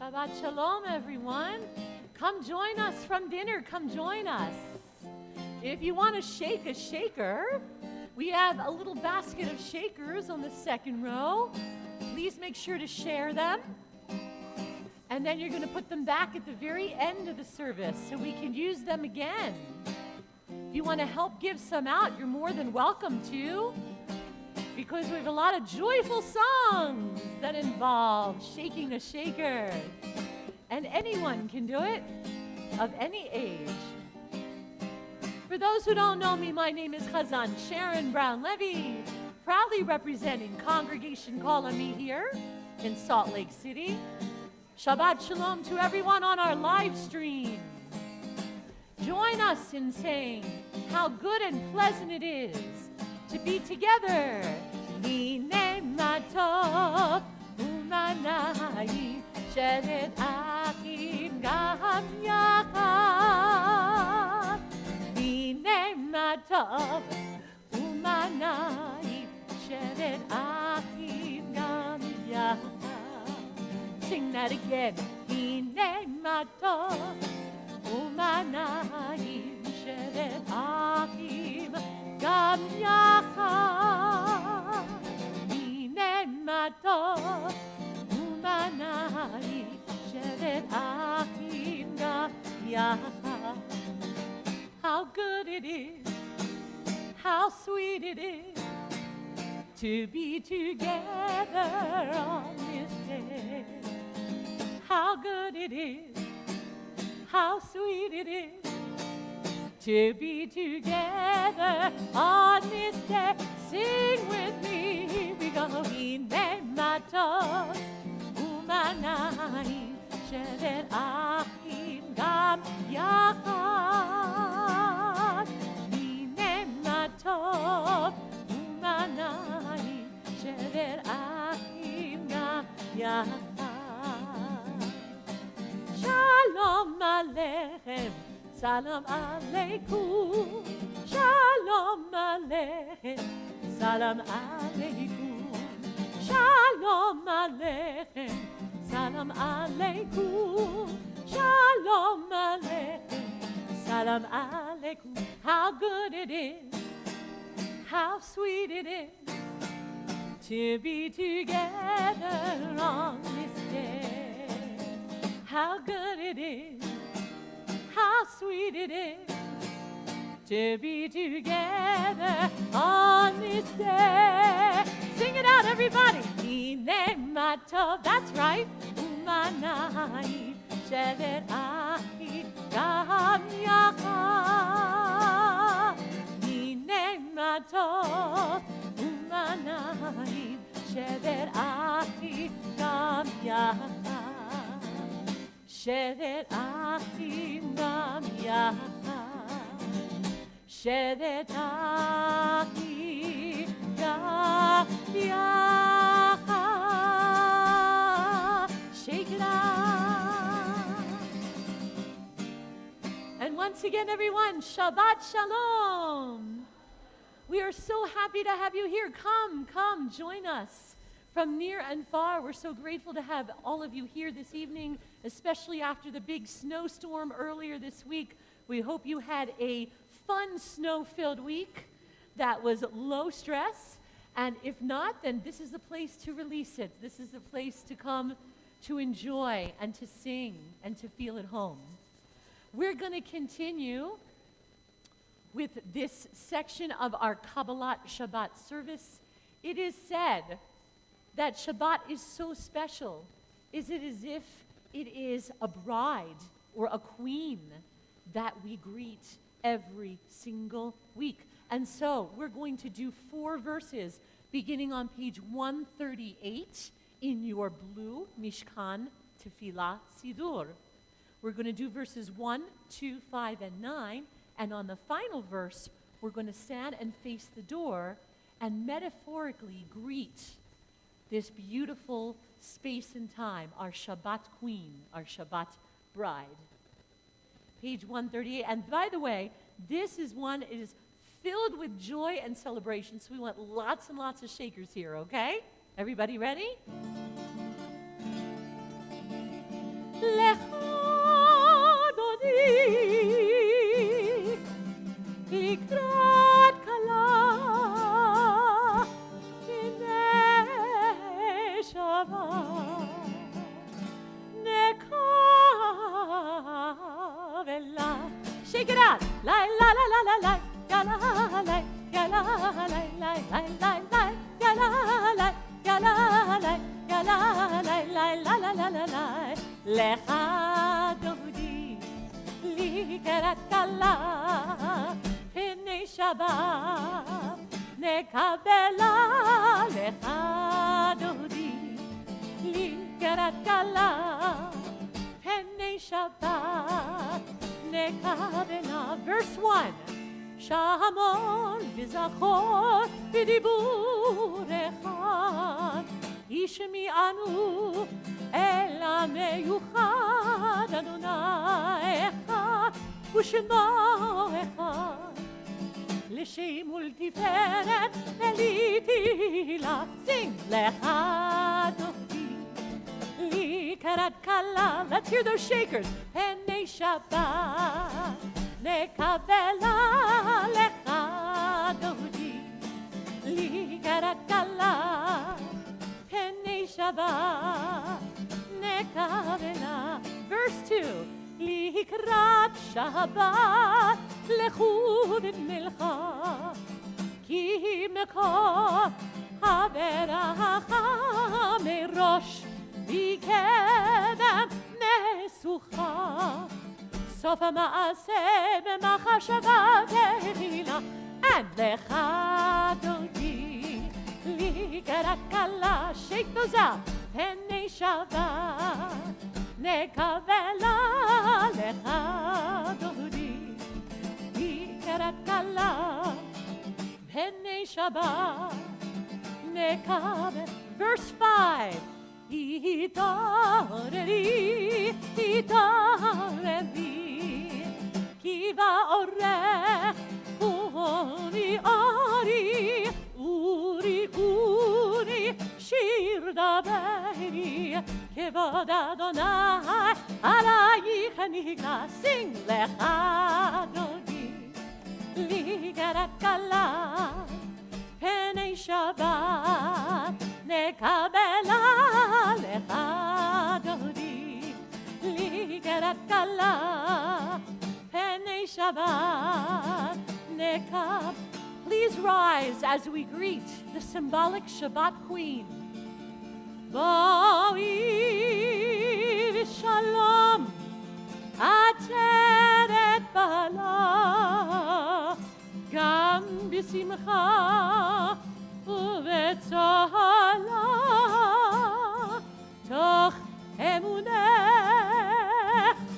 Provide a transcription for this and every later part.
Shabbat Shalom, everyone. Come join us from dinner. Come join us. If you want to shake a shaker, we have a little basket of shakers on the second row. Please make sure to share them. And then you're going to put them back at the very end of the service so we can use them again. If you want to help give some out, you're more than welcome to, because we have a lot of joyful songs that involve shaking a shaker. And anyone can do it, of any age. For those who don't know me, my name is Chazan Sharon Brown-Levy, proudly representing Congregation Call on Me here in Salt Lake City. Shabbat Shalom to everyone on our live stream. Join us in saying how good and pleasant it is to be together. Hine matov umanai shelet achim gam yachad. Hine matov umanai shelet achim gam yachad. Sing that again. Hine matov umanai shelet achim gam yachad. Hine matov umanai shelet achim gam yachad. How good it is, how sweet it is to be together on this day. How good it is, how sweet it is to be together on this day. Sing with me, here we go. Hine matov umanai shelet achim gam yachad. Hine matov umanai shelet achim gam yachad. Shalom Aleichem, Salam Aleikum, Shalom Aleichem, Salam Aleikum, Shalom Aleichem, Salam Aleikum, Shalom Aleichem, Salam Aleikum. How good it is, how sweet it is to be together on this day. How good it is, how sweet it is to be together on this day. Sing it out, everybody. Hine matov, that's right. Umanai shelet achim gam yachad. Hine matov umanai shelet achim gam yachad. Shelet achim gam yachad. Shelet achim gam yachad. Shake it out. And once again, everyone, Shabbat Shalom. We are so happy to have you here. Come, join us from near and far. We're so grateful to have all of you here this evening, especially after the big snowstorm earlier this week. We hope you had a fun snow-filled week that was low stress. And if not, then this is the place to release it. This is the place to come to enjoy and to sing and to feel at home. We're going to continue with this section of our Kabbalat Shabbat service. It is said that Shabbat is so special. Is it as if it is a bride or a queen that we greet every single week? And so we're going to do 4 verses beginning on page 138 in your blue Mishkan Tefillah Sidur. We're going to do verses 1, 2, 5, and 9. And on the final verse, we're going to stand and face the door and metaphorically greet this beautiful space and time, our Shabbat queen, our Shabbat bride. Page 138. And by the way, this is one, it is filled with joy and celebration, so we want lots and lots of shakers here, okay? Everybody ready? לקראת כלה, הנה שבת, נקרב אלה. Shake it out. La la la la la la. Ya la la, ya la la la la la la. Ya la la, ya la la, ya la la la la la la la. לך דודי, לקראת כלה, הנה שבת, נקבלה. לך דודי, לקראת כלה, הנה שבת, נקבלה. Verse 1. שמור וזכור בדיבור אחד, ישמיענו אל המיוחד אדוני אחד ושמו אחד, לשם ולתפארת עליתי לה. Sing. לך דודי, לקראת כלה. Let's hear those shakers. הנה שבת, נקבלה. לך דודי, לקראת כלה, הנה שבת, נקבלה. Verse 2. לקראת שבת, לכו במלאכה, כי מקור הברכה מראש, מקדם משוכה. סוף המעשה במחשבה תחילה. And לך דודי, לקראת כלה. Shake those out. הנה שבת, נקבלה. לך דודי, לקראת כלה, הנה שבת, נקבל. Verse 5. התעוררי, התעוררי, כי באורך אורי אורי, אורי אורי, שיר דברי, כבוד אדוני עלייך נגלה. Sing. לך דודי, לקראת כלה, הנה שבת, נקבלה. לך דודי, לקראת כלה, הנה שבת, נקב. Please rise as we greet the symbolic Shabbat Queen. בואי ושלום, עטרת בעלה, גם בשמחה ובצהלה, תוך אמונך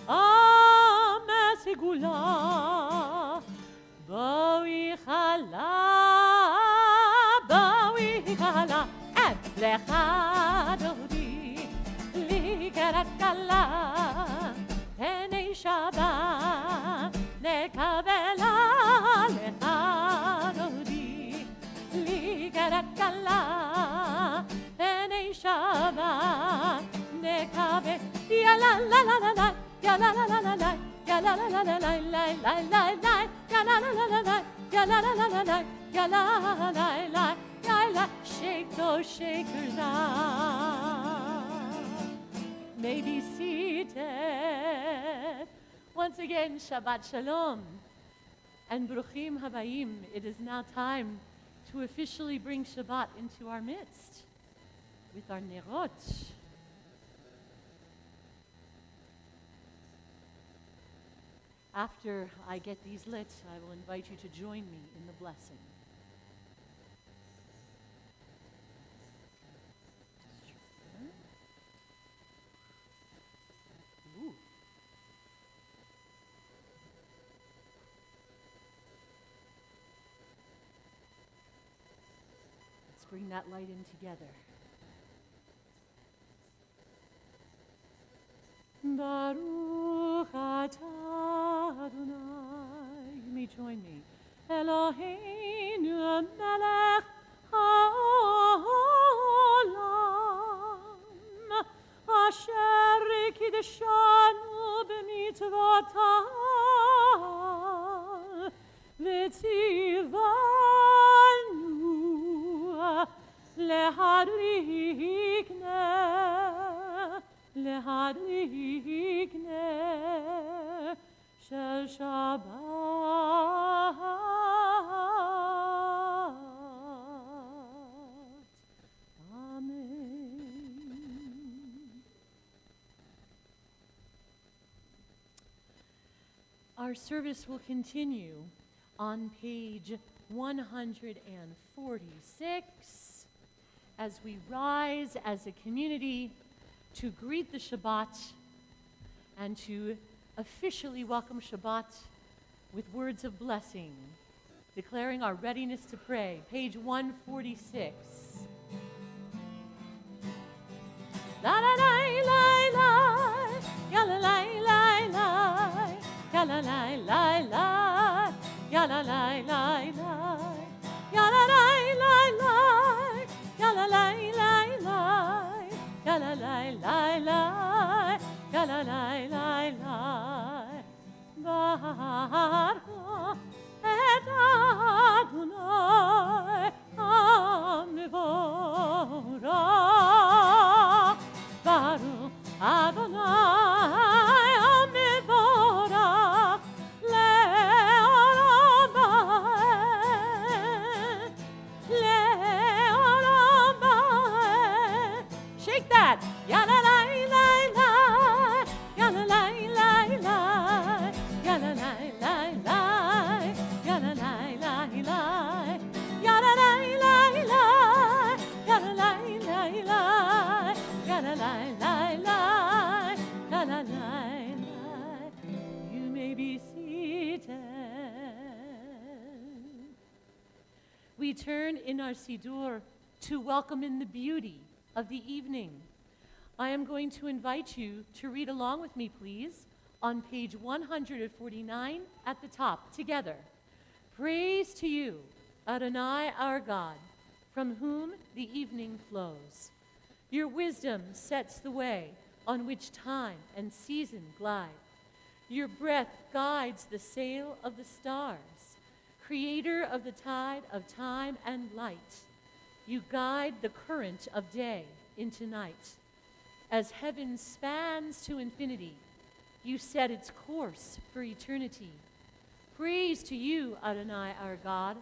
עם סגולה. בואי חלה, בואי חלה. לך דודי, לקראת כלה, הנה שבת, נקבלה. לך דודי, לקראת כלה, הנה שבת, נקבל. יא לה לה לה לה לה, יא לה לה לה לה לה, יא לה לה לה לה לה לה לה לה לה, יא לה לה לה לה לה, יא לה לה לה לה לה, יא לה לה לה. Shake those shakers out. May be seated. Once again, Shabbat Shalom. And Bruchim Habayim. It is now time to officially bring Shabbat into our midst with our nerot. After I get these lit, I will invite you to join me in the blessing. Bring that light in together. Baruch atah Adonai. You may join me. Eloheinu melech haolam, asher kiddushah להדליק נר של שבת. Our service will continue on page 146 as we rise as a community to greet the Shabbat and to officially welcome Shabbat with words of blessing, declaring our readiness to pray. Page 146. La la la la la, ya la la la la, ya la la la la, ya la la la la, ya la la la la, ya la la la la, ya la la la la, ya la la la la. Baruch et Adonai Mevorach. Baruch Adonai Mevorach le'olam va'ed, le'olam va'ed. Shake that. Ya la la la la, ya la la la la, ya la la la la, ya la la la la, ya la la la la, ya la la la la, ya la la la la, la la la la. You may be seated. We turn in our Siddur to welcome in the beauty of the evening. I am going to invite you to read along with me, please, on page 149 at the top, together. Praise to you, Adonai our God, from whom the evening flows. Your wisdom sets the way on which time and season glide. Your breath guides the sail of the stars, creator of the tide of time and light. You guide the current of day into night. As heaven spans to infinity, you set its course for eternity. Praise to you, Adonai our God,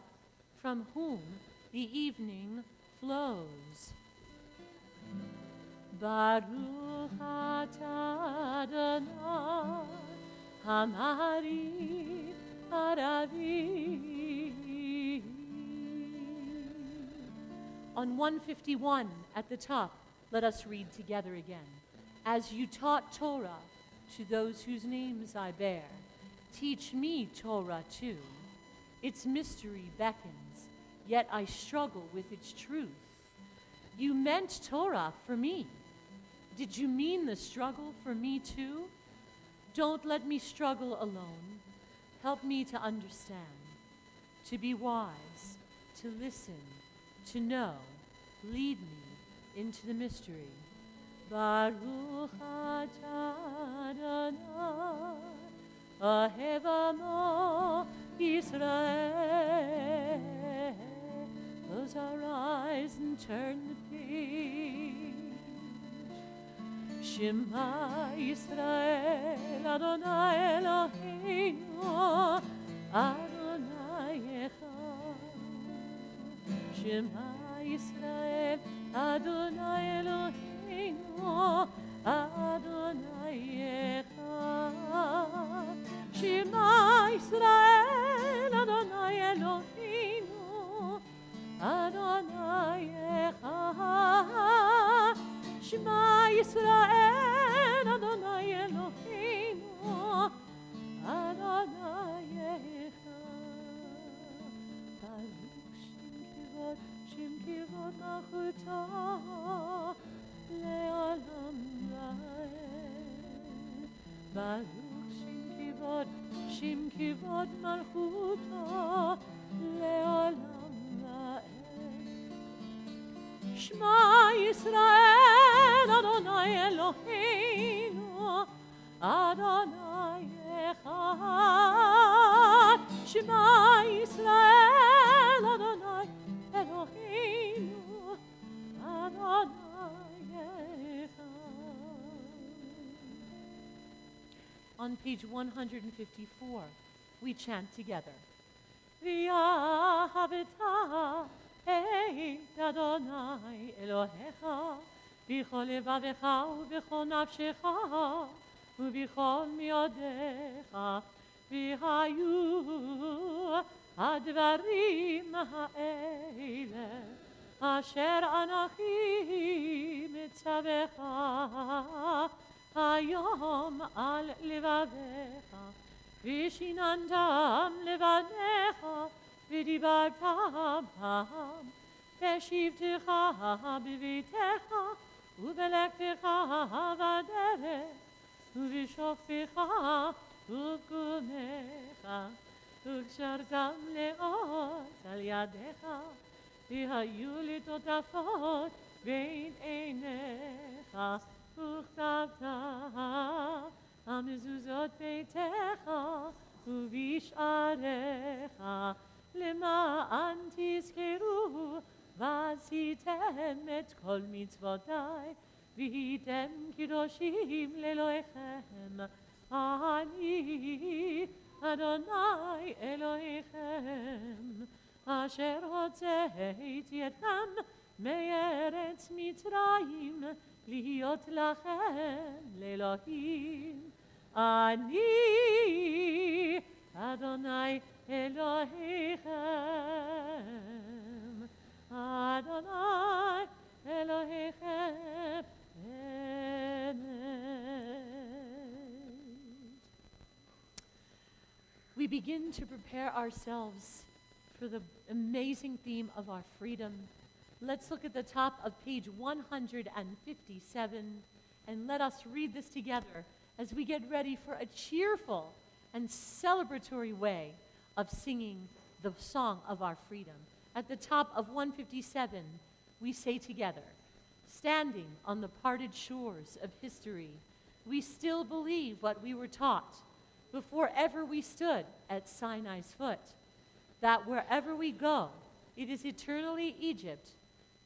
from whom the evening flows. Baruch atah Adonai, Hamari Aravi. On 151 at the top, let us read together again. As you taught Torah to those whose names I bear, teach me Torah too. Its mystery beckons, yet I struggle with its truth. You meant Torah for me. Did you mean the struggle for me too? Don't let me struggle alone. Help me to understand, to be wise, to listen, to know. Lead me into the mystery. Baruch atah Adonai, Ohev Amo Yisrael. Close our eyes and turn the page. Shema Yisrael, Adonai Eloheinu, Adonai Echad. Shema Yisrael, Adonai Eloheinu, Adonai Echad. Shema Yisrael, Adonai Eloheinu, Adonai Echad. Shema Yisrael, Adonai Eloheinu, Adonai Echad. Shem kivod malchuto leolam vaed. Baruch Shem kivod malchuto leolam vaed. Shema Yisrael, Adonai Eloheinu, Adonai Echad. Shema Yisrael, Adonai Eloheinu, on page 154. We chant together. V'yahaveta et Adonai Elohecha b'chol levavecha u'b'chol nafshecha u'b'chol miodecha v'hayu הדברים האלה אשר אנכי מצווך היום על לבביך ושיננתם לבניך ודיברת בם בשבתך בביתך ובלכתך בדרך ובשופך ובקומך וקשרתם לאות על ידיך והיו לטוטפות בין עיניך וכתבת המזוזות ביתך ובשעריך למען תזכרו ועשיתם את כל מצוותיי והייתם קדושים לאלוהיכם אני אדוני אלוהיכם אשר הוצאתי אתכם מארץ מצרים להיות לכם לאלוהים אני אדוני אלוהיכם אדוני אלוהיכם We begin to prepare ourselves for the amazing theme of our freedom. Let's look at the top of page 157 and let us read this together as we get ready for a cheerful and celebratory way of singing the song of our freedom. At the top of 157, we say together, standing on the parted shores of history, we still believe what we were taught before ever we stood at Sinai's foot, that wherever we go, it is eternally Egypt,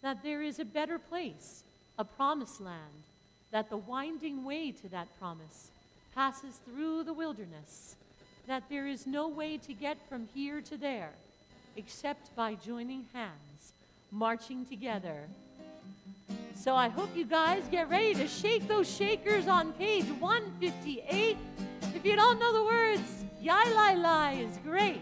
that there is a better place, a promised land, that the winding way to that promise passes through the wilderness, that there is no way to get from here to there except by joining hands, marching together. So I hope you guys get ready to shake those shakers on page 158. If you don't know the words, Yai Lai Lai is great.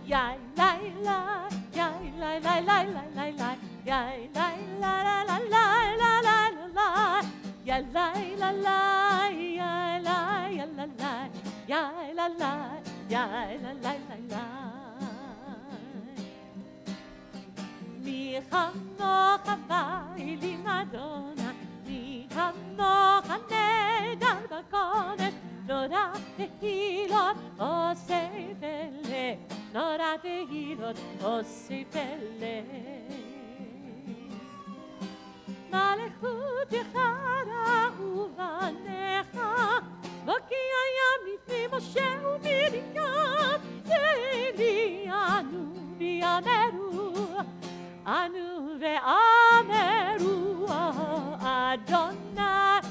Yai Lai Lai, Yai Lai Lai Lai Lai Lai Lai, Yai Lai Lai Lai Lai Lai Lai Lai, Yai Lai Lai Lai, Yai Lai Lai Lai, Yai Lai Lai, Yai Lai Lai Lai. Mi chanoch havai li Madonna, mi chanoch hanedar bakodesh. נורא תהילות אוסף אלה, נורא תהילות אוסף אלה. מלכותך ובניך, וכי היה מפני משה ומרים, צליאנו ויאמרו, אנו ואמרו, אדוני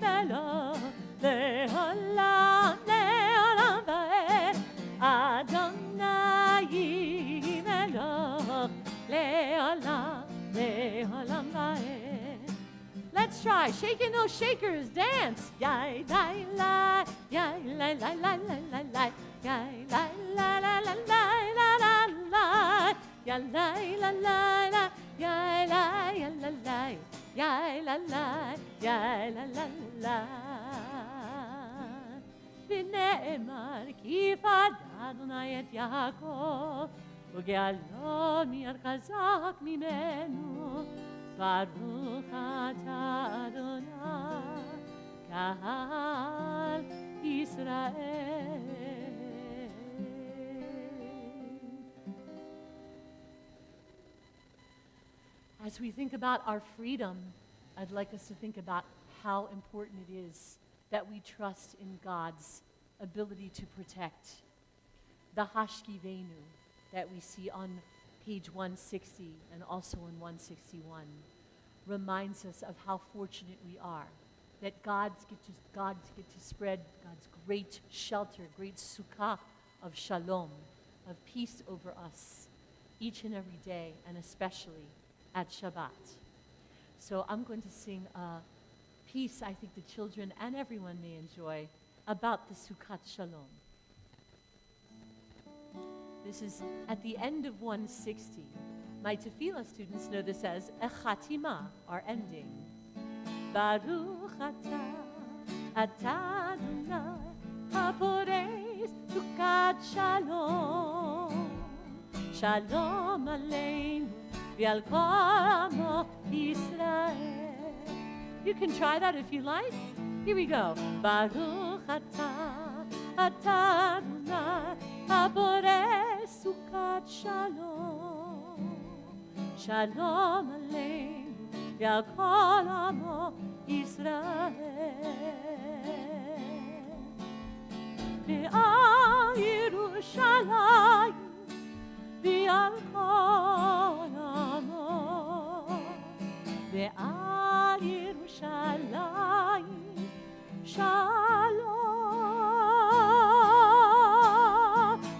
מלך. לעולם, לעולם ועד, אדוני מלך, לעולם, לעולם ועד. Let's try, shaking those shakers, dance. Yai, lai, lai, yai, lai, lai, lai, lai, lai, lai, yai, lai, lai, lai, lai, lai, lai, lai, lai, yai, lai, lai, lai, lai, yai, lai, lai, lai, yai, lai, lai, yai, lai, lai, lai. ונאמר כי פדה אדוני את יעקב וגאלו מיד חזק ממנו ברוך אתה אדוני קהל ישראל. As we think about our freedom, I'd like us to think about how important it is that we trust in God's ability to protect. The Hashkivenu that we see on page 160 and also in 161 reminds us of how fortunate we are that God get to spread God's great shelter, great sukkah of shalom, of peace over us each and every day, and especially at Shabbat. So I'm going to sing a piece I think the children and everyone may enjoy about the Sukkot Shalom. This is at the end of 160. My tefillah students know this as a chatima, our ending. Baruch atah Adonai haporez Sukkot Shalom. Shalom aleinu v'al kol amo Yisrael. You can try that if you like. Here we go. Baruch atah Adonai haporez Sukkot Shalom. Shalom aleinu v'al kol amo Yisrael. Ve'al Yerushalayim v'al kol amo. Ve'al Yerushalayim shalom.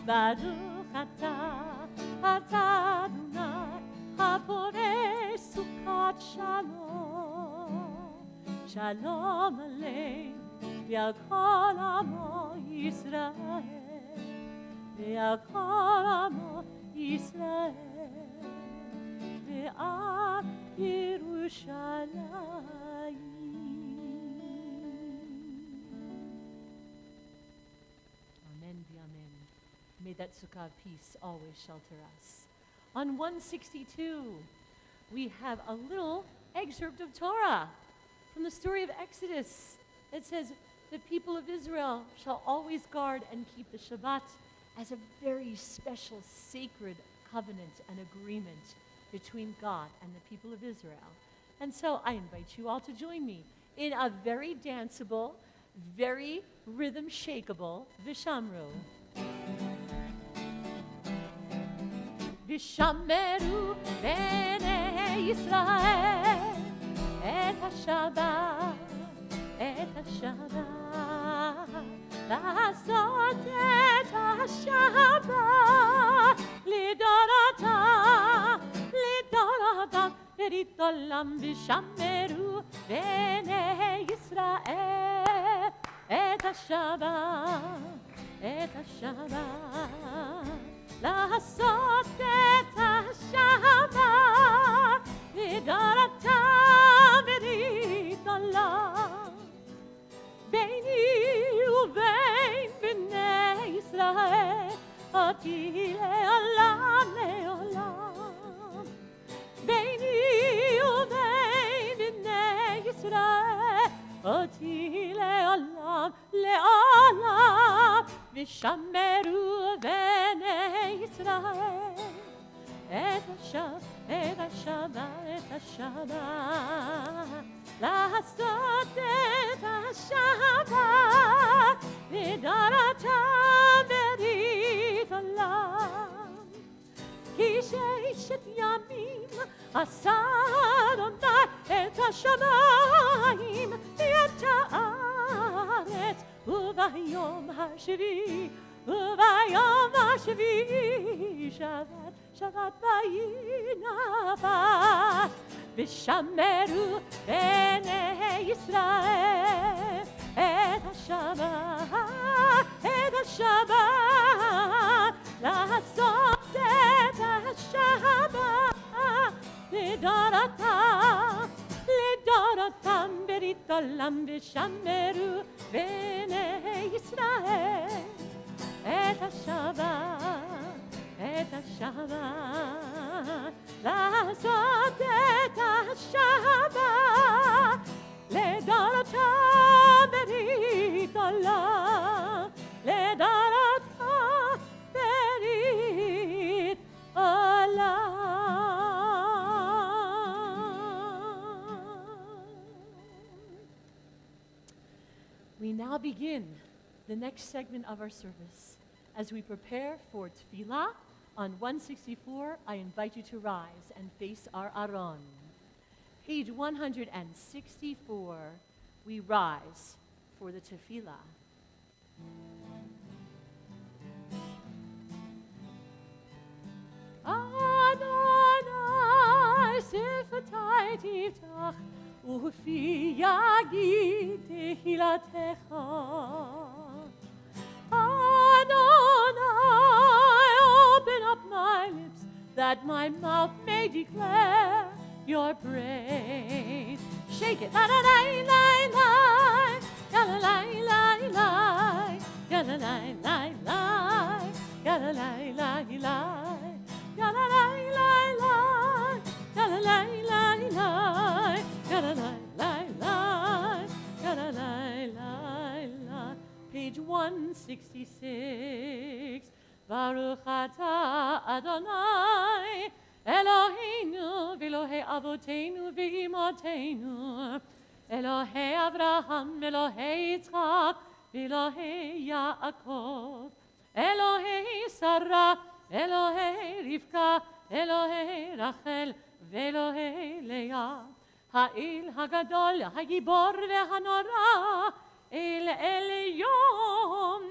Baruch atah Adonai haporez Sukkot Shalom. Shalom aleinu v'al kol amo Yisrael. V'al kol amo Yisrael. Ve'al Yerushalayim. Amen v'amen. May that sukkah of peace always shelter us. On 162, we have a little excerpt of Torah from the story of Exodus. It says, the people of Israel shall always guard and keep the Shabbat as a very special, sacred covenant and agreement between God and the people of Israel. And so I invite you all to join me in a very danceable, very rhythm shakeable Vishamru. Vishameru b'nei Yisrael et HaShabbat, et HaShabbat, לעשות את השבת לדורותם, לדורותם, ברית עולם ושמרו בני ישראל את השבת, את השבת, לעשות את השבת לדורותם, ברית עולם ביני ובין בני ישראל אותי לעולם לעולם. ביני ובין בני ישראל אותי לעולם לעולם. ושמרו בני ישראל את השבת, לעשות את השבת לדורותם ברית עולם. כי ששת ימים עשה אדוני את השמיים ואת הארץ, וביום השביעי שבת שבת וינפש. ושמרו בני ישראל את השבת, את השבת, לעשות את השבת לדורותם, לדורותם ברית עולם. ושמרו בני ישראל את השבת, את השבת, לעשות את השבת לדורותם ברית עולם, לדורותם ברית עולם. We now begin the next segment of our service. As we prepare for Tefillah on 164, I invite you to rise and face our Aron. Page 164, we rise for the tefillah. Adonai siftai tiftach ufi yagid tehilatecha. Adonai, open up my lips that my mouth may declare your praise. Shake it. La la la la la. La la la la la. La la la la la. La la la la la. La la la la la. La la la la la. La la la la la. La la la la la. Page 166. Baruch atah Adonai Eloheinu v'Elohei avoteinu v'imotenu Elohei Avraham Elohei Yitzchak v'Elohei Yaakov Elohei Sarah Elohei Rivka Elohei Rachel v'Elohei Leah Ha'il Hagadol Hagibor v'Hanora El Elyon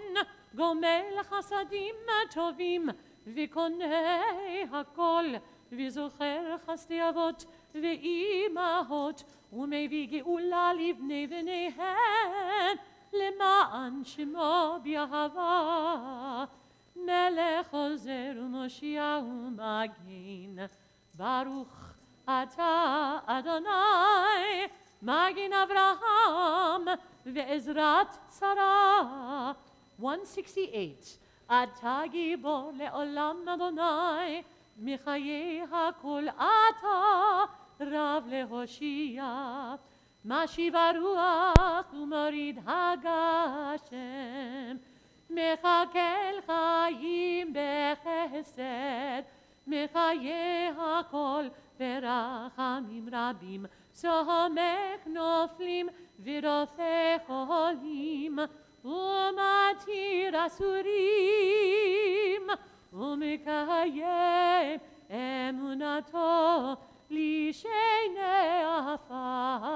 גומל חסדים טובים וקונה הכל וזוכר חסדי אבות ואימהות ומביא גאולה לבני בניהן למען שמו באהבה מלך עוזר ומושיע ומגן ברוך אתה אדוני מגן אברהם ועזרת שרה 168. אתה גיבור לעולם אדוני, מחיי הכל אתה רב להושיע. משיב הרוח ומוריד הגשם, מחכה חיים בחסד, מחיי הכל ברחמים רבים, סומך נופלים ורופא חולים. ומתיר אסורים ומקיים אמונתו לשני עפר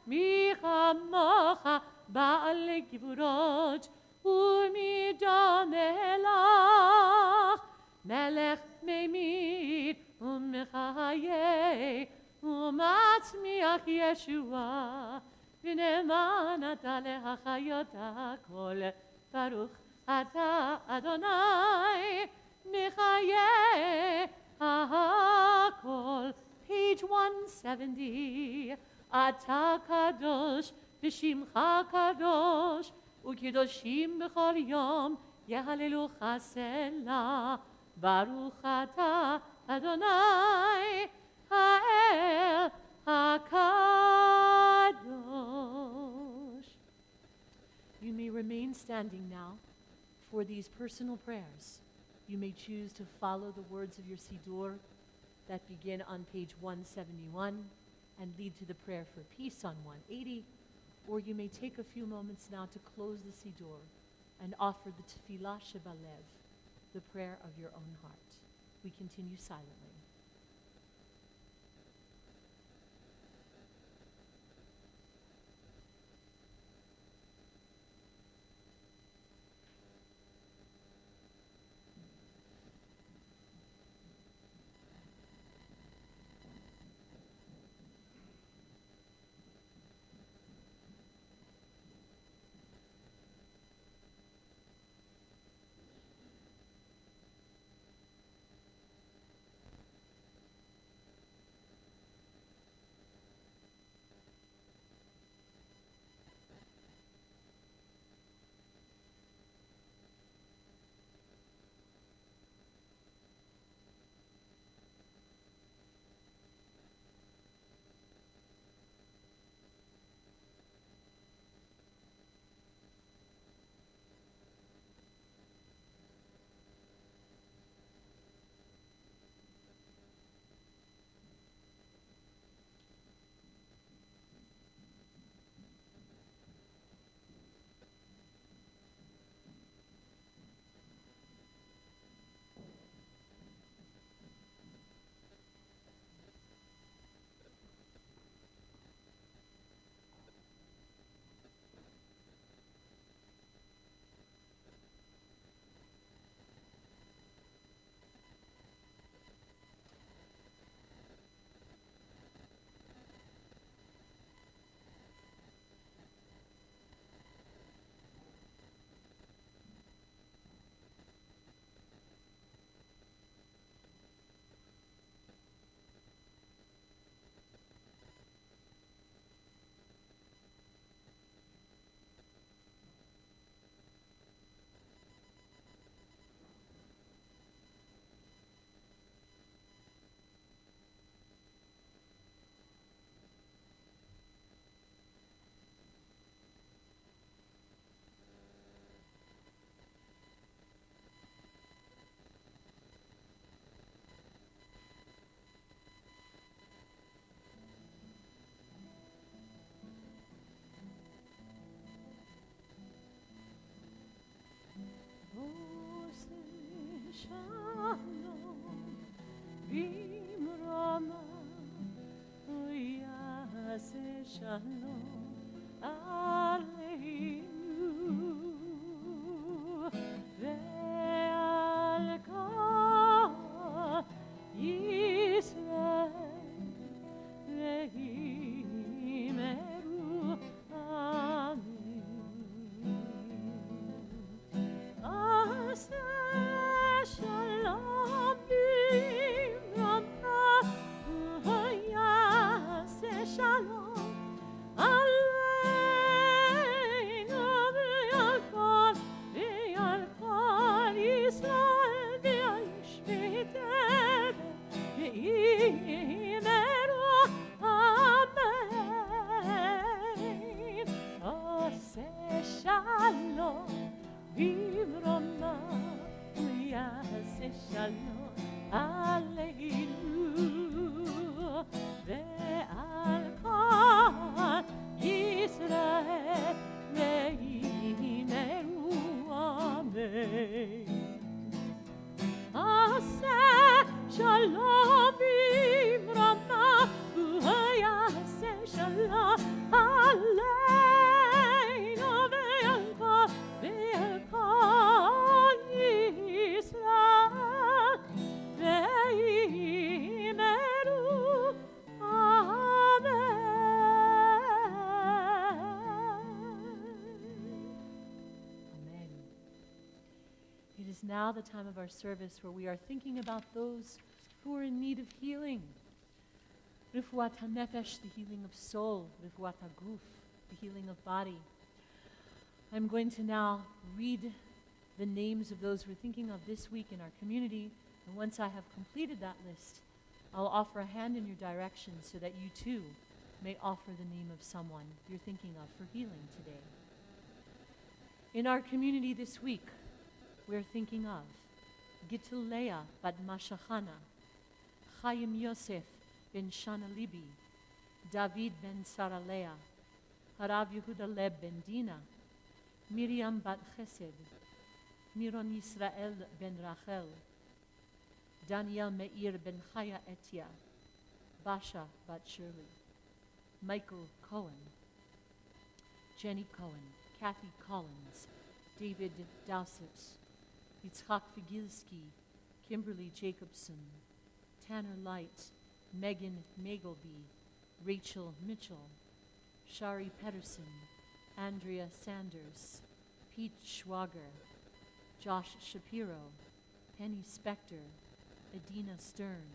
מי כמוך בעל גבורות ומידה מלך מלך ממית ומחיה ומצמיח ישועה ונאמן אתה להחיות הכל ברוך אתה אדוני מחיה הכל page 170 אתה קדוש ושמך קדוש וקדושים בכל יום יהללוך סלה ברוך אתה אדוני האל HaKadosh. You may remain standing now for these personal prayers. You may choose to follow the words of your Siddur that begin on page 171 and lead to the prayer for peace on 180, or you may take a few moments now to close the Siddur and offer the Tefillah Shebalev, the prayer of your own heart. We continue silently. shalom bimrama uyase shalom aleinu ve'al kol Yisrael ve'imeru Shalom bimrama uyase shalom aleinu ve'al kol Yisrael ve'yishmeter ve'imeru amen. Aseh shalom bimrama uyase shalom aleinu ve'al kol Yisrael ve'imeru amen. Aseh shalom bimrama uyase shalom aleinu ve'al kol Yisrael ve'imeru amen. It is now the time of our service where we are thinking about those who are in need of healing. Refuat HaNefesh, the healing of soul. Refuat HaGuf, the healing of body. I'm going to now read the names of those we're thinking of this week in our community, and once I have completed that list, I'll offer a hand in your direction so that you too may offer the name of someone you're thinking of for healing today. In our community this week, we're thinking of Gittel Leah bat Mashachana, Chaim Yosef ben Shana Libi, David ben Saralea, Harav Yehuda Leb ben Dina, Miriam bat Chesed, Miron Yisrael ben Rachel, Daniel Meir ben Chaya Etia, Basha bat Shirley, Michael Cohen, Jenny Cohen, Kathy Collins, David Dowsett, Yitzchak Figilski, Kimberly Jacobson, Tanner Light, Megan Magleby, Rachel Mitchell, Shari Pedersen, Andrea Sanders, Pete Schwager, Josh Shapiro, Penny Spector, Adina Stern,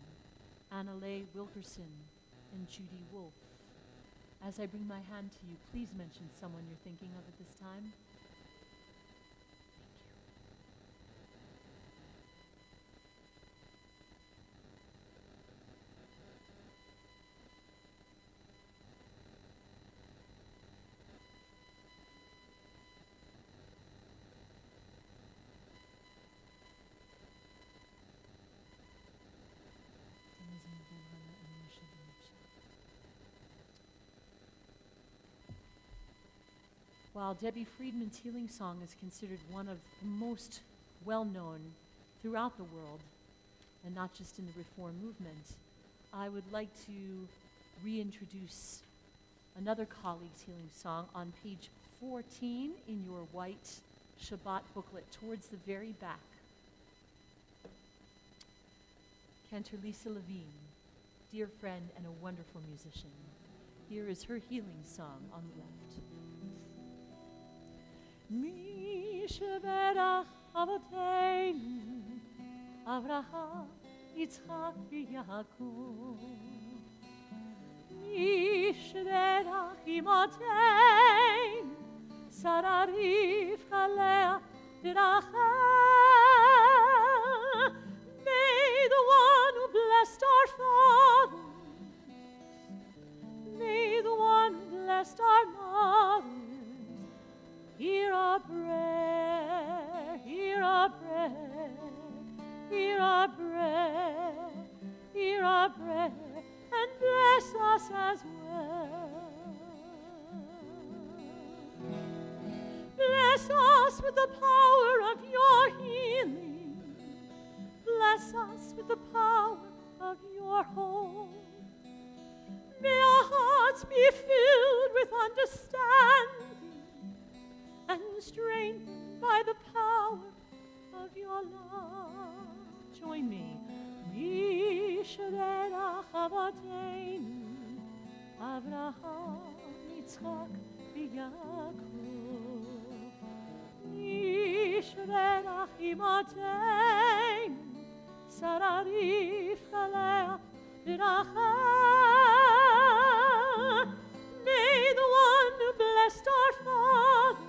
Annalay Wilkerson, and Judy Wolf. As I bring my hand to you, please mention someone you're thinking of at this time. While Debbie Friedman's healing song is considered one of the most well-known throughout the world, and not just in the Reform movement, I would like to reintroduce another colleague's healing song on page 14 in your white Shabbat booklet, towards the very back. Cantor Lisa Levine, dear friend and a wonderful musician. Here is her healing song on the left. Mi sheberach avoteinu Avraham, Yitzchak v'Yaakov. Mi sheberach imoteinu Sarah, Rivka, Leah, Rachel. May the one who blessed our fathers, may the one who blessed our mothers, hear our prayer, hear our prayer, hear our prayer, hear our prayer, and bless us as well. Bless us with the power of your healing. bless us with the power of your hold. May our hearts be filled with understanding and strengthened by the power of your love. Join me. Yishrach Avoteinu, Avraham, Yitzchak, v'Yaakov. Yishrach Imoteinu, Sarah, Rivka, Leah, v'Rachel. May the one who blessed our father,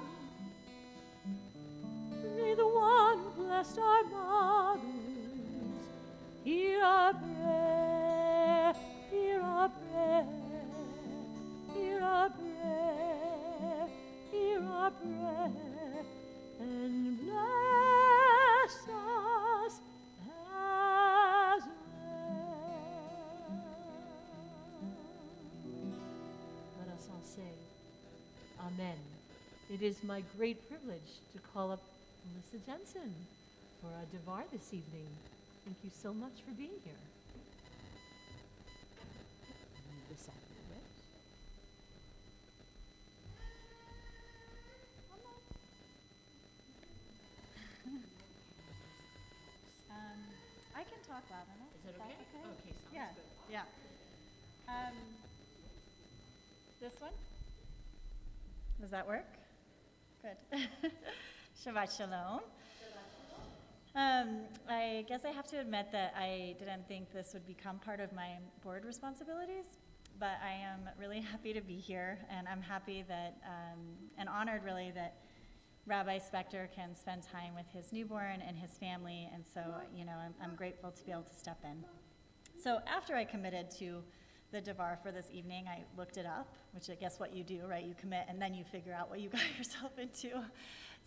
may the one who blessed our mothers, hear our prayer, hear our prayer, hear our prayer, hear our prayer, and bless us as well. Let us all say, Amen. It is my great privilege to call up Melissa Jensen for a Devar this evening. Thank you so much for being here. Move this out of the way. I can talk loud enough. Is that okay? Okay, sounds Yeah, good. yeah. This one? Does that work? Good. Shabbat Shalom. I guess I have to admit that I didn't think this would become part of my board responsibilities, but I am really happy to be here, and I'm happy that, and honored really that Rabbi Spector can spend time with his newborn and his family, and so, I'm grateful to be able to step in. So after I committed to the Devar for this evening, I looked it up, which I guess what you do, right? You commit and then you figure out what you got yourself into.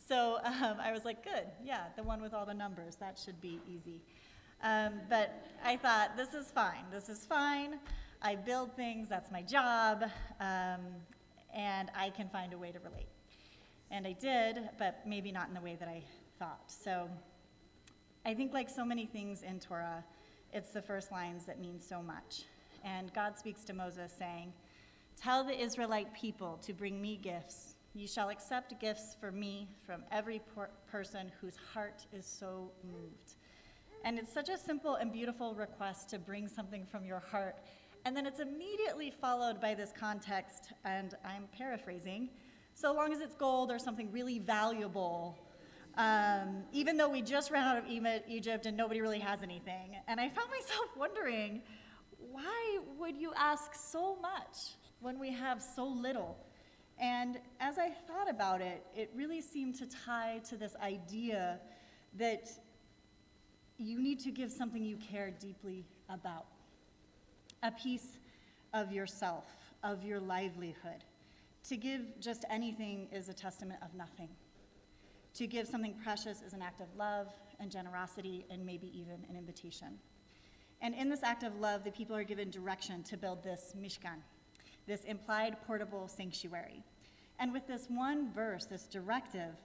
So I was like, good, yeah, the one with all the numbers, that should be easy. But I thought, this is fine. I build things, that's my job, and I can find a way to relate. And I did, but maybe not in the way that I thought. So I think like so many things in Torah, it's the first lines that mean so much. And God speaks to Moses saying, "Tell the Israelite people to bring me gifts. You shall accept gifts for me from every person whose heart is so moved." And it's such a simple and beautiful request to bring something from your heart. And then it's immediately followed by this context, and I'm paraphrasing, so long as it's gold or something really valuable, even though we just ran out of Egypt and nobody really has anything. And I found myself wondering, why would you ask so much when we have so little? And as I thought about it, it really seemed to tie to this idea that you need to give something you care deeply about, a piece of yourself, of your livelihood. To give just anything is a testament of nothing. To give something precious is an act of love and generosity and maybe even an invitation. And in this act of love, the people are given direction to build this Mishkan, this implied portable sanctuary. And with this one verse, this directive,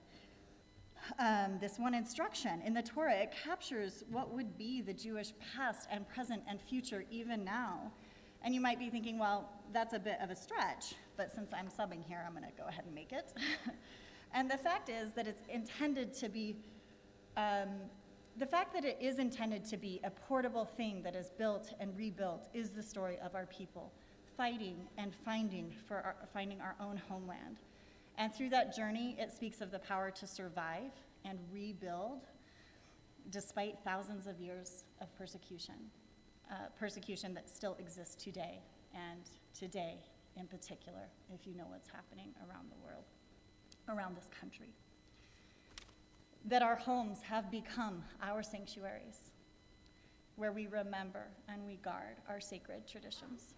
this one instruction in the Torah, it captures what would be the Jewish past and present and future even now. And you might be thinking, well, that's a bit of a stretch, but since I'm subbing here, I'm gonna go ahead and make it. And the fact is that it's intended to be, the fact that it is intended to be a portable thing that is built and rebuilt is the story of our people, fighting and finding our own homeland. And through that journey, it speaks of the power to survive and rebuild despite thousands of years of persecution, persecution that still exists today, and today in particular, if you know what's happening around the world, around this country. That our homes have become our sanctuaries, where we remember and we guard our sacred traditions.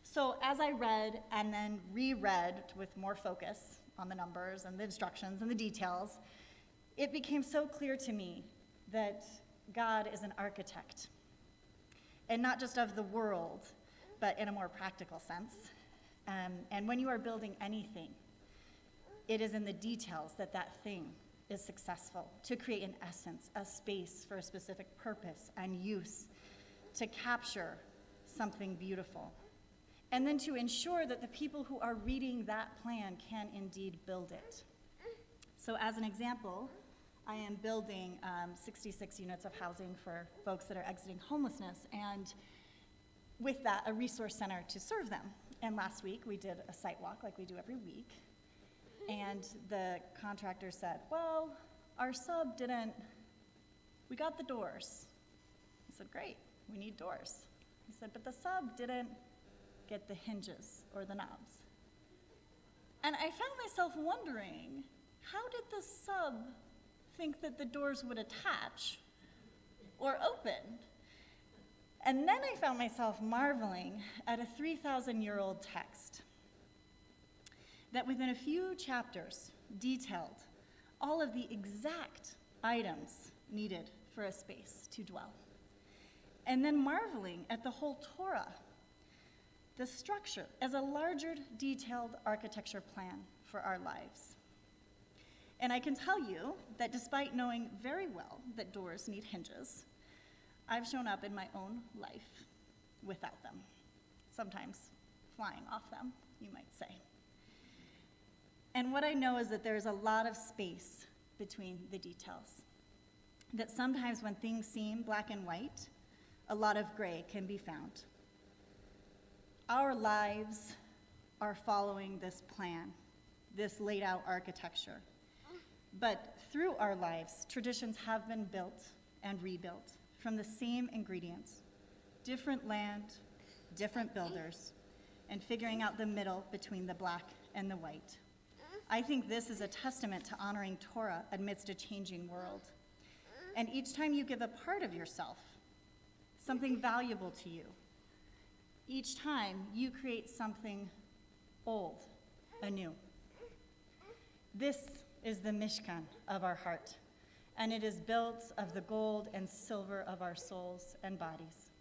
So as I read and then reread with more focus on the numbers and the instructions and the details, it became so clear to me that God is an architect, and not just of the world, but in a more practical sense. And when you are building anything, it is in the details that that thing is successful, to create an essence, a space for a specific purpose and use, to capture something beautiful, and then to ensure that the people who are reading that plan can indeed build it. So as an example, I am building 66 units of housing for folks that are exiting homelessness, and with that, a resource center to serve them. And last week, we did a site walk like we do every week, and the contractor said, well, our sub didn't, we got the doors. I said, great, we need doors. He said, but the sub didn't get the hinges or the knobs. And I found myself wondering, how did the sub think that the doors would attach or open? And then I found myself marveling at a 3,000-year-old text that within a few chapters detailed all of the exact items needed for a space to dwell. And then marveling at the whole Torah, the structure as a larger detailed architecture plan for our lives. And I can tell you that despite knowing very well that doors need hinges, I've shown up in my own life without them, sometimes flying off them, you might say. And what I know is that there's a lot of space between the details, that sometimes when things seem black and white, a lot of gray can be found. Our lives are following this plan, this laid out architecture. But through our lives, traditions have been built and rebuilt from the same ingredients, different land, different builders, and figuring out the middle between the black and the white. I think this is a testament to honoring Torah amidst a changing world. And each time you give a part of yourself, something valuable to you, each time you create something old anew. This is the Mishkan of our heart, and it is built of the gold and silver of our souls and bodies.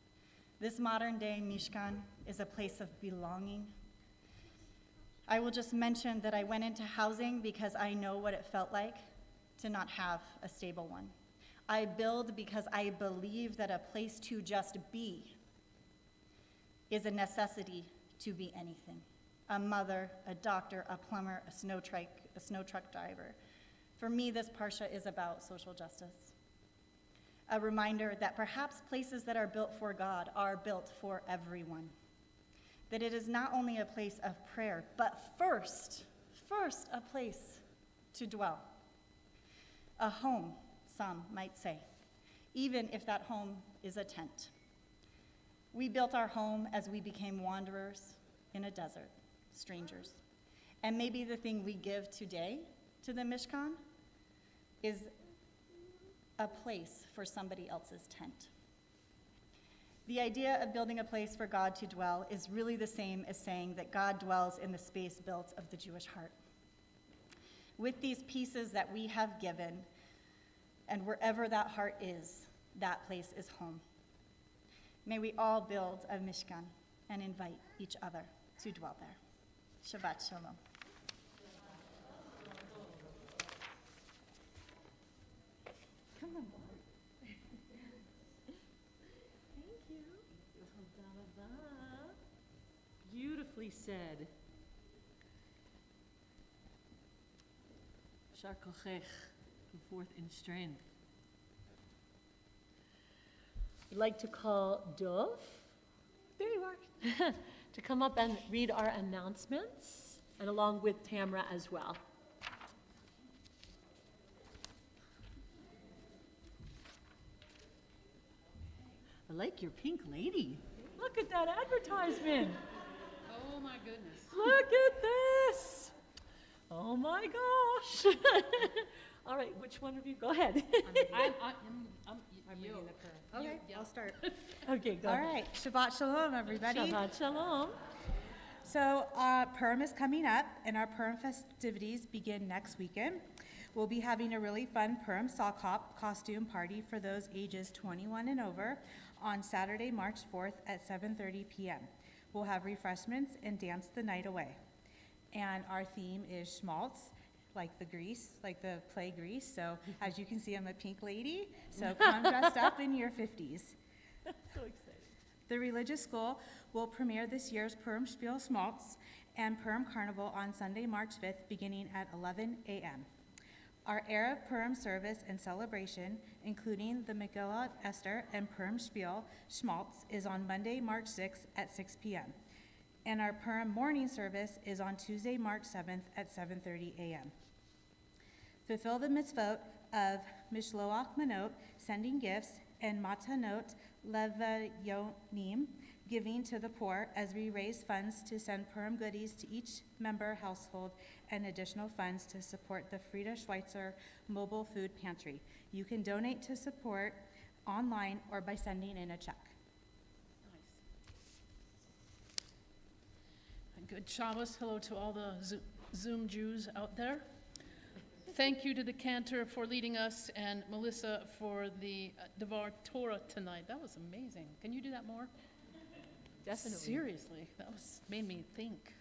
This modern day Mishkan is a place of belonging. I will just mention that I went into housing because I know what it felt like to not have a stable one. I build because I believe that a place to just be is a necessity to be anything. A mother, a doctor, a plumber, a snow truck driver. For me, this Parsha is about social justice. A reminder that perhaps places that are built for God are built for everyone. That it is not only a place of prayer, but first a place to dwell. A home, some might say, even if that home is a tent. We built our home as we became wanderers in a desert, strangers. And maybe the thing we give today to the Mishkan is a place for somebody else's tent. The idea of building a place for God to dwell is really the same as saying that God dwells in the space built of the Jewish heart. With these pieces that we have given, and wherever that heart is, that place is home. May we all build a Mishkan and invite each other to dwell there. Shabbat Shalom. Come on. Thank you. Beautifully said. Shar kochech, go forth in strength. I'd like to call Dov, there you are, to come up and read our announcements, and along with Tamra as well. I like your pink lady. Look at that advertisement. Oh my goodness. Look at this. Oh my gosh. All right, which one of you? Go ahead. I'm reading the Purim. Okay, I'll start. Okay, go All ahead. right, Shabbat Shalom, everybody. Shabbat Shalom. So Purim is coming up, and our Purim festivities begin next weekend. We'll be having a really fun Purim sock hop costume party for those ages 21 and over on Saturday, March 4th at 7:30 p.m. We'll have refreshments and dance the night away. And our theme is schmaltz, like the grease, like the play Grease. So as you can see, I'm a pink lady. So come dressed up in your 50s. So exciting. The religious school will premiere this year's Purim Spiel Schmaltz and Purim Carnival on Sunday, March 5th, beginning at 11 a.m. Our Erev Purim service and celebration, including the Megillah Esther and Purim Spiel Schmaltz, is on Monday, March 6th at 6 p.m. And our Purim morning service is on Tuesday, March 7th at 7:30 a.m. Fulfill the mitzvot of Mishloach Manot, sending gifts, and Matanot Levayonim, giving to the poor, as we raise funds to send Purim goodies to each member household and additional funds to support the Frieda Schweitzer Mobile Food Pantry. You can donate to support online or by sending in a check. Good Shabbos. Hello to all the Zoom Jews out there. Thank you to the cantor for leading us and Melissa for the Devar Torah tonight. That was amazing. Can you do that more? Definitely. Seriously, that made me think.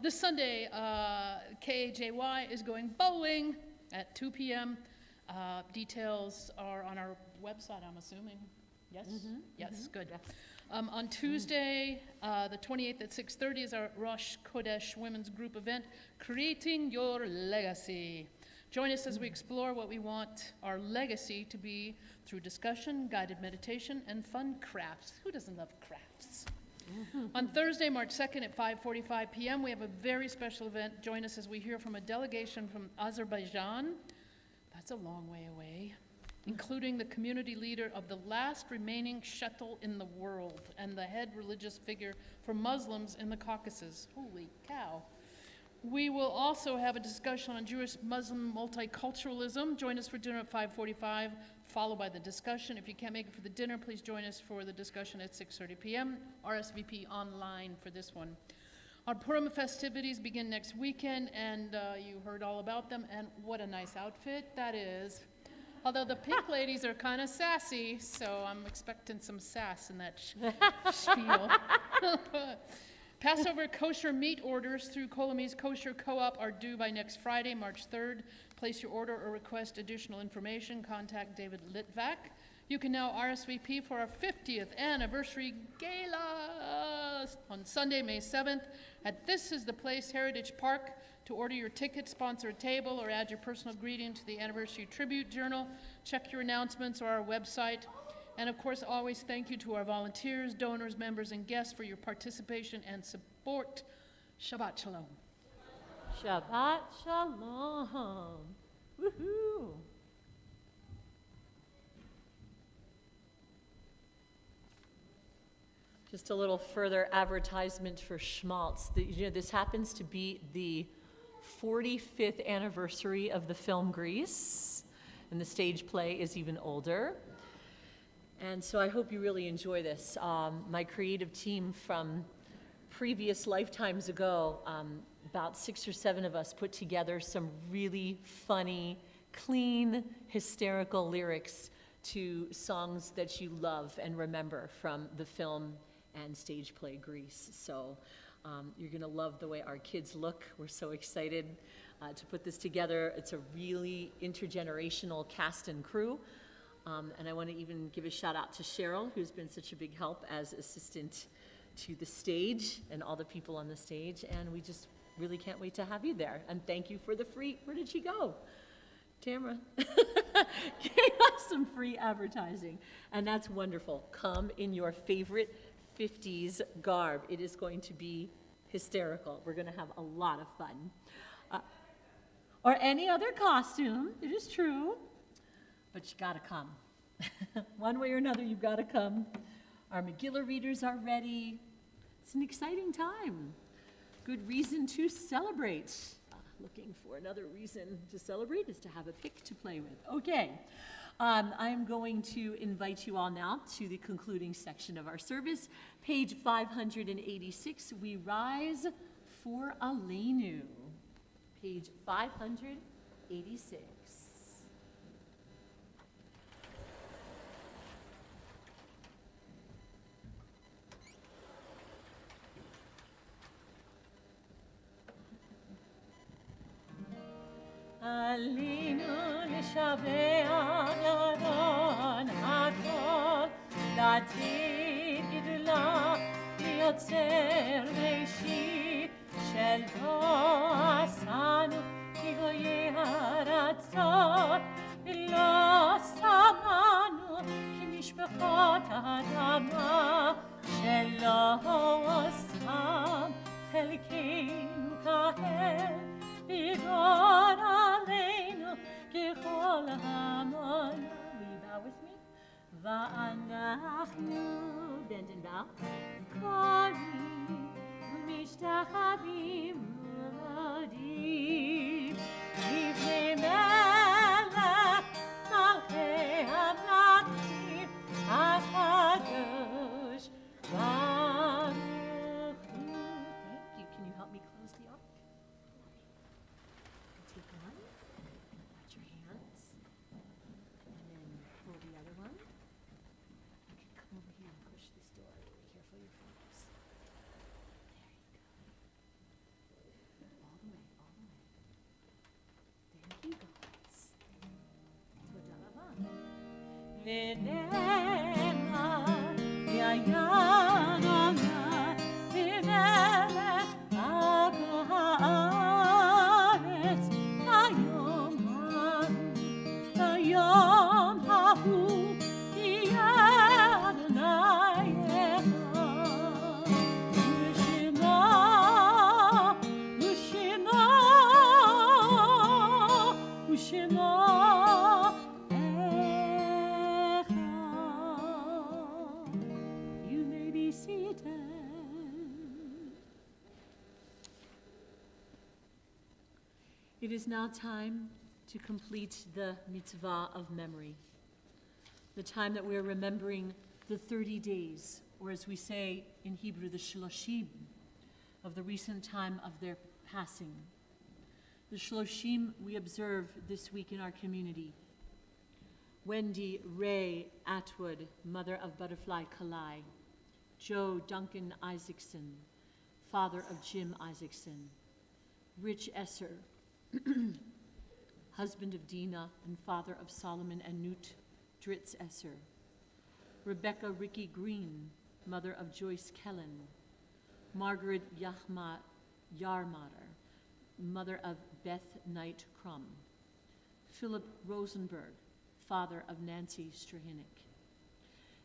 This Sunday, KAJY is going bowling at 2 p.m. Details are on our website, I'm assuming. Yes? Yes, good. Yes. On Tuesday, the 28th at 6:30 is our Rosh Kodesh Women's Group event, Creating Your Legacy. Join us as we explore what we want our legacy to be through discussion, guided meditation, and fun crafts. Who doesn't love crafts? On Thursday, March 2nd at 5:45 p.m., we have a very special event. Join us as we hear from a delegation from Azerbaijan. That's a long way away. Including the community leader of the last remaining shtetl in the world and the head religious figure for Muslims in the Caucasus. Holy cow. We will also have a discussion on Jewish-Muslim multiculturalism. Join us for dinner at 5:45, followed by the discussion. If you can't make it for the dinner, please join us for the discussion at 6:30 p.m. RSVP online for this one. Our Purim festivities begin next weekend, and you heard all about them, and what a nice outfit that is. Although the pink ladies are kind of sassy, so I'm expecting some sass in that spiel. Passover kosher meat orders through Kolomi's Kosher Co-op are due by next Friday, March 3rd. Place your order or request additional information. Contact David Litvak. You can now RSVP for our 50th anniversary gala on Sunday, May 7th at This Is the Place Heritage Park. To order your ticket, sponsor a table, or add your personal greeting to the Anniversary Tribute Journal, check your announcements or our website. And of course, always thank you to our volunteers, donors, members, and guests for your participation and support. Shabbat Shalom. Shabbat Shalom. Woohoo. Just a little further advertisement for Schmaltz. This happens to be the 45th anniversary of the film Grease, and the stage play is even older. And so I hope you really enjoy this. My creative team from previous lifetimes ago, about 6 or 7 of us put together some really funny, clean, hysterical lyrics to songs that you love and remember from the film and stage play Grease. So you're gonna love the way our kids look. We're so excited to put this together. It's a really intergenerational cast and crew. And I want to even give a shout out to Cheryl, who's been such a big help as assistant to the stage and all the people on the stage. And we just really can't wait to have you there. And thank you for the free, where did she go? Tamara gave us some free advertising. And that's wonderful. Come in your favorite 50s garb. It is going to be hysterical. We're going to have a lot of fun. Or any other costume, it is true. But you gotta come. One way or another, you've gotta come. Our Megillah readers are ready. It's an exciting time. Good reason to celebrate. Looking for another reason to celebrate is to have a pick to play with. Okay, I'm going to invite you all now to the concluding section of our service. Page 586, we rise for Aleinu. Page 586. עלינו לשבח ירון הכל, לעתיד גדולה ליוצר ראשית, של עשנו כגויי הארצות, ולא שמענו כמשפחות האדמה, שלא שם חלקנו כהם, בגור עלינו ככל המון. Will you bow with me? ואנחנו, bend and bow, קוראים ומשתחווים ומודים לפני מלך מלכי המלכים הקדוש ברוך הוא. Thank you. Can you help me close the ark? Take one, put your hands, and then pull the other one. Okay, come over here and push this door. Be careful your fingers. There you go. All the way, all the way. Thank you, guys. תודה רבה. ונאמר, יענונה, במלך עבור הארץ, היום ההוא יהיה אדוני אחד. ושמו אחד. You may be seated. It is now time to complete the mitzvah of memory, the time that we are remembering the 30 days, or as we say in Hebrew, the shloshim, of the recent time of their passing. The shloshim we observe this week in our community. Wendy Ray Atwood, mother of Butterfly Kalai. Joe Duncan Isaacson, father of Jim Isaacson. Rich Esser, husband of Dina and father of Solomon and Newt Dritz Esser. Rebecca Ricky Green, mother of Joyce Kellen. Margaret Yahma Yarmatter, mother of Beth Knight Crum. Philip Rosenberg, father of Nancy Strahinik.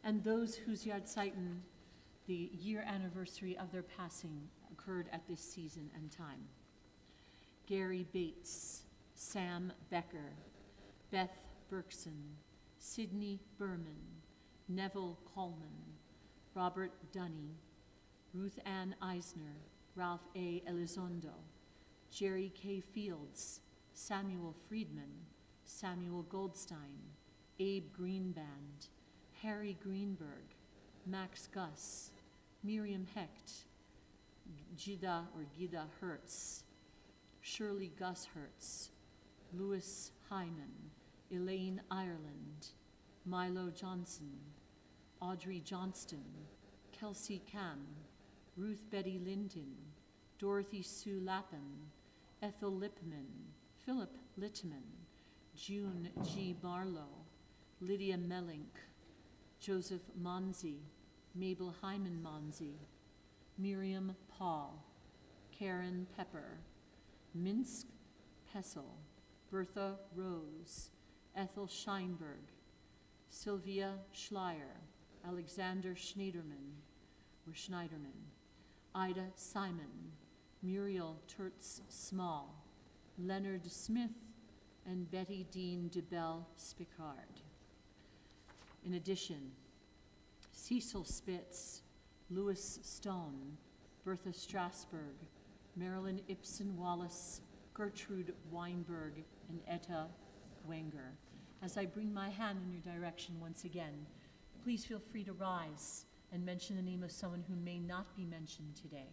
And those whose Yahrzeichen, the year anniversary of their passing, occurred at this season and time. Gary Bates, Sam Becker, Beth Berkson, Sidney Berman, Neville Coleman, Robert Dunny, Ruth Ann Eisner, Ralph A. Elizondo, Jerry K. Fields, Samuel Friedman, Samuel Goldstein, Abe Greenband, Harry Greenberg, Max Gus, Miriam Hecht, Gida Hertz, Shirley Gus Hertz, Louis Hyman, Elaine Ireland, Milo Johnson, Audrey Johnston, Kelsey Cam, Ruth Betty Linden, Dorothy Sue Lapham, Ethel Lipman, Philip Littman, June G. Barlow, Lydia Mellink, Joseph Monzi, Mabel Hyman Monzi, Miriam Paul, Karen Pepper, Minsk Pessel, Bertha Rose, Ethel Scheinberg, Sylvia Schleier, Alexander Schneiderman, Ida Simon, Muriel Turtz Small, Leonard Smith, and Betty Dean DeBell Spicard. In addition, Cecil Spitz, Louis Stone, Bertha Strasberg, Marilyn Ibsen Wallace, Gertrude Weinberg, and Etta Wenger. As I bring my hand in your direction once again, please feel free to rise and mention the name of someone who may not be mentioned today.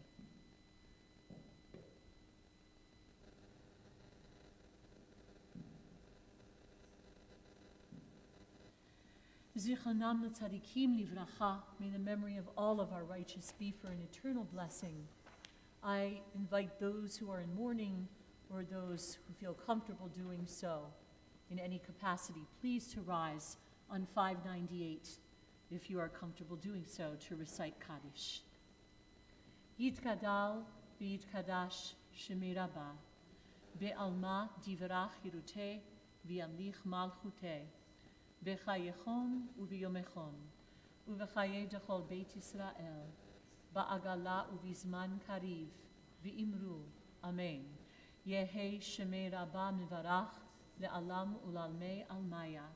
Zichronam l'tzadikim livracha, may the memory of all of our righteous be for an eternal blessing. I invite those who are in mourning or those who feel comfortable doing so in any capacity, please to rise on 598 if you are comfortable doing so to recite Kaddish. Yitkadal v'yitkadash shemi rabba be'alma divrach hirute v'yamlich malchute b'chayechon u'v'yomechon u'v'chaye dechol beit Yisrael ba'agala u'v'zman kariv v'imru amen. Yehe shemi rabba mivarach le'alam u'lalmei almaya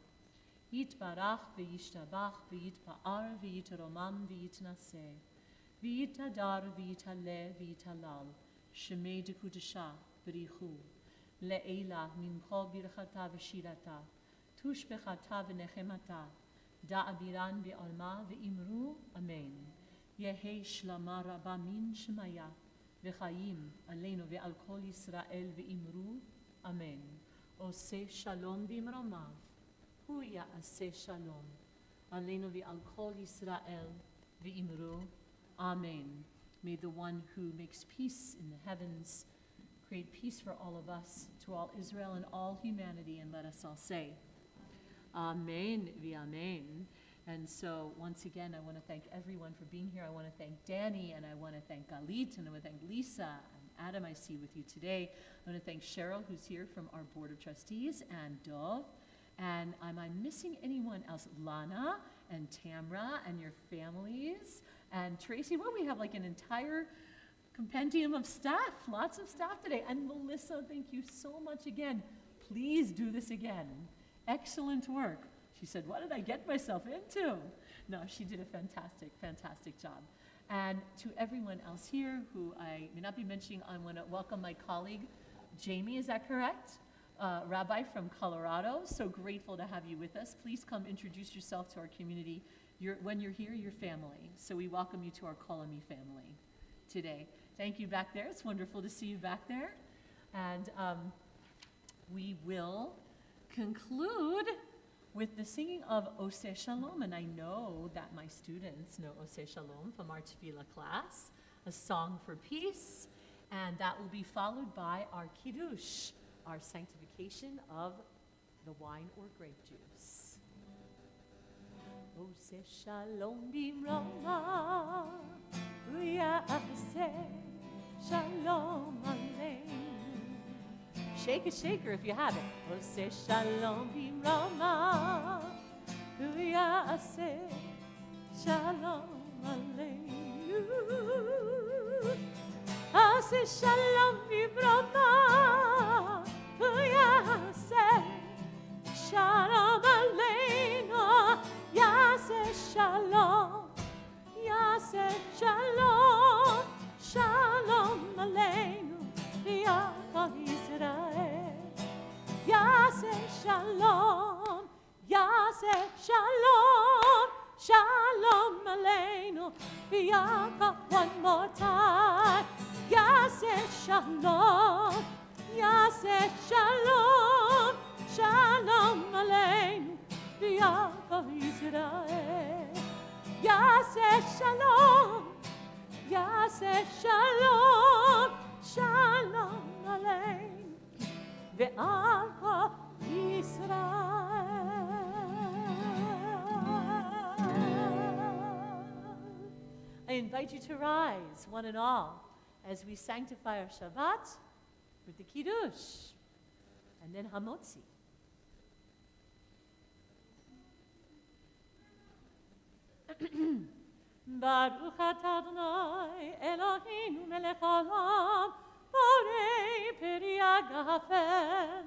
yitbarach v'yishtabach v'yitpa'ar v'yitromam v'yitnaseh v'yitadar v'yitaleh v'yitalal shemei dekudesha v'richu le'ela mimcho birchata v'shirata tush bechata v'nechemata da'aviran be'alma v'imru amen. Yehe shlama rabba min shemaya v'chayim aleinu ve'al kol Yisrael v'imru amen. Oseh shalom b'imromav hu ya'aseh shalom aleinu ve'al kol Yisrael v'imru amen. May the one who makes peace in the heavens create peace for all of us, to all Israel and all humanity, and let us all say, Amen v'amen. And so, once again, I want to thank everyone for being here. I want to thank Danny, and I want to thank Galit, and I want to thank Lisa, and Adam I see with you today. I want to thank Cheryl, who's here from our Board of Trustees, and Dov. And am I missing anyone else? Lana and Tamra and your families. And Tracy, well, we have like an entire compendium of staff, lots of staff today. And Melissa, thank you so much again. Please do this again. Excellent work. She said, what did I get myself into? No, she did a fantastic, fantastic job. And to everyone else here who I may not be mentioning, I want to welcome my colleague, Jamie, is that correct? Rabbi from Colorado. So grateful to have you with us. Please come introduce yourself to our community. When you're here, your family. So we welcome you to our Kolami family today. Thank you back there. It's wonderful to see you back there. And we will conclude with the singing of Oseh Shalom. And I know that my students know Oseh Shalom from our Tefillah class, a song for peace. And that will be followed by our Kiddush, our sanctification of the wine or grape juice. Oseh Shalom b'mroma, u'ya'aseh Shalom aleinu. Shake a shaker if you have it. Oseh Shalom b'mroma, u'ya'aseh Shalom aleinu. Oseh Shalom b'mroma, u'ya'aseh Shalom aleinu. Yaseh Shalom, Yaseh Shalom, Shalom aleinu, Yachal Yisrael. Yaseh Shalom, Yaseh Shalom, Shalom aleinu, Yachal. One more time. Yaseh Shalom, Yaseh Shalom, Shalom aleinu, Yachal Yisrael. Yaseh Shalom, Yaseh Shalom, Shalom aleinu ve'al kol Yisrael. I invite you to rise, one and all, as we sanctify our Shabbat with the Kiddush and then Hamotzi. Baruch atah Adonai Eloheinu melech haolam borei peri hagafen.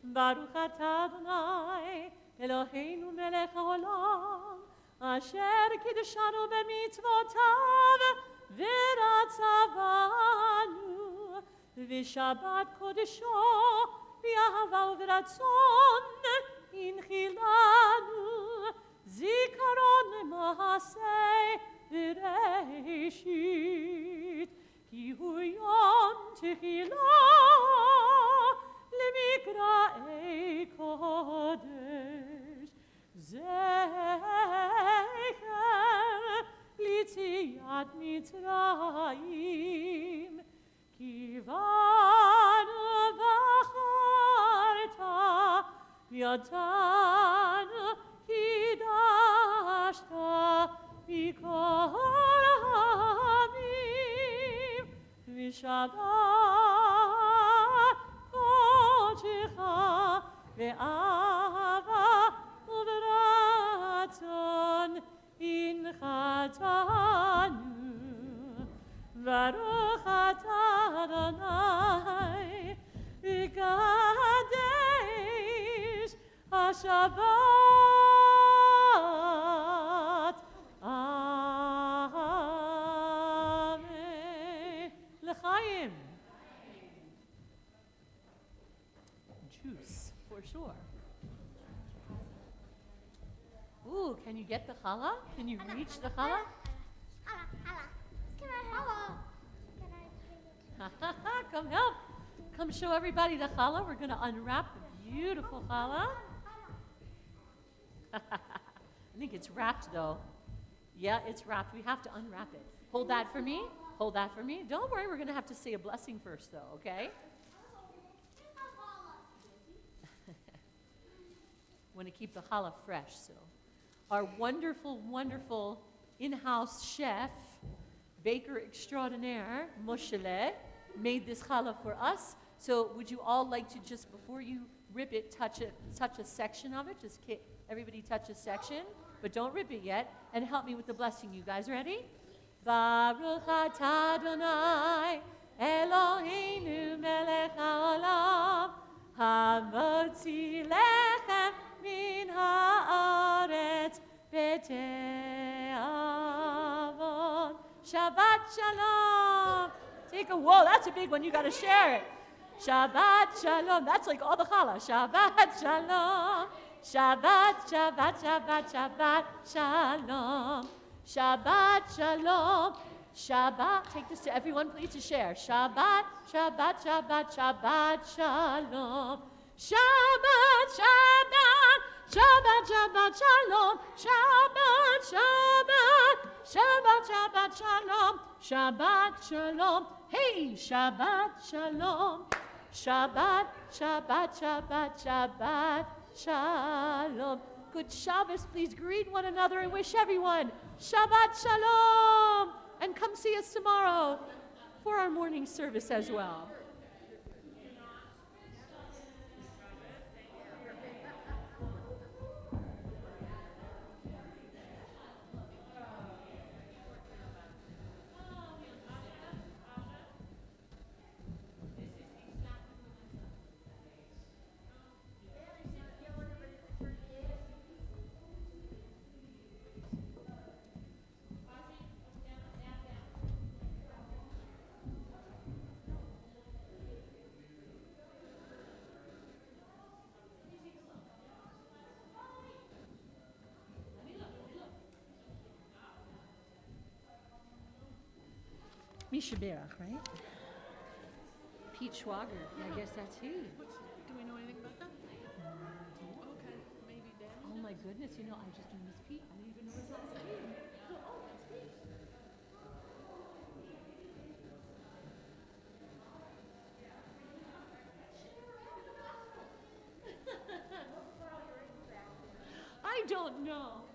Baruch atah Adonai Eloheinu melech haolam asher kiddushanu b'mitzvotav v'ratzavanu v'shabbat kodesho v'ahava v'ratzon inchilanu zikaron lema'aseh v'reishit ki hu yom tehillah lemikra'ei kodesh zecher litziat mitzrayim ki vanu Natan Kidashta Mikol Hamim Vishabat Kodecha Ve'ava Uvratzon Inchatanu Baruch atah Adonai V'kadesh HaShabbat. Amen. L'chaim. Juice, for sure. Ooh, can you get the challah? Can you reach the challah? Come help. Come show everybody the challah. We're going to unwrap the beautiful challah. I think it's wrapped though. Yeah, it's wrapped. We have to unwrap it. Hold that for me. Hold that for me. Don't worry, we're going to have to say a blessing first though, okay? Want to keep the challah fresh, so. Our wonderful, wonderful in-house chef, baker extraordinaire, Moshe, made this challah for us. So would you all like to just, before you rip it, touch a section of it? Just everybody touch a section, but don't rip it yet. And help me with the blessing. You guys ready? Baruch atah Adonai Eloheinu melech haolam hamotzi lechem min haaretz b'te'avon. Shabbat shalom. Take a, whoa, that's a big one. You got to share it. Shabbat shalom. That's like all the challah. Shabbat shalom. Shabbat, Shabbat, Shabbat, Shabbat shalom. Shabbat shalom. Shabbat. Take this to everyone, please, to share. Shabbat, Shabbat, Shabbat, Shabbat shalom. Shabbat, Shabbat. Shabbat, Shabbat, Shalom, Shabbat, Shabbat, Shabbat, Shabbat, Shalom, Shabbat, Shalom, hey, Shabbat, Shalom, Shabbat, Shabbat, Shabbat, Shabbat, Shalom. Good Shabbos, please greet one another and wish everyone Shabbat, Shalom, and come see us tomorrow for our morning service as well. Misha Berach, right? Pete Schwager, I guess that's he. Do we know anything about that? Okay, maybe Dan. Oh my goodness, you know, I just knew Miss Pete. I didn't even know his last name. Oh, that's Pete. I don't know.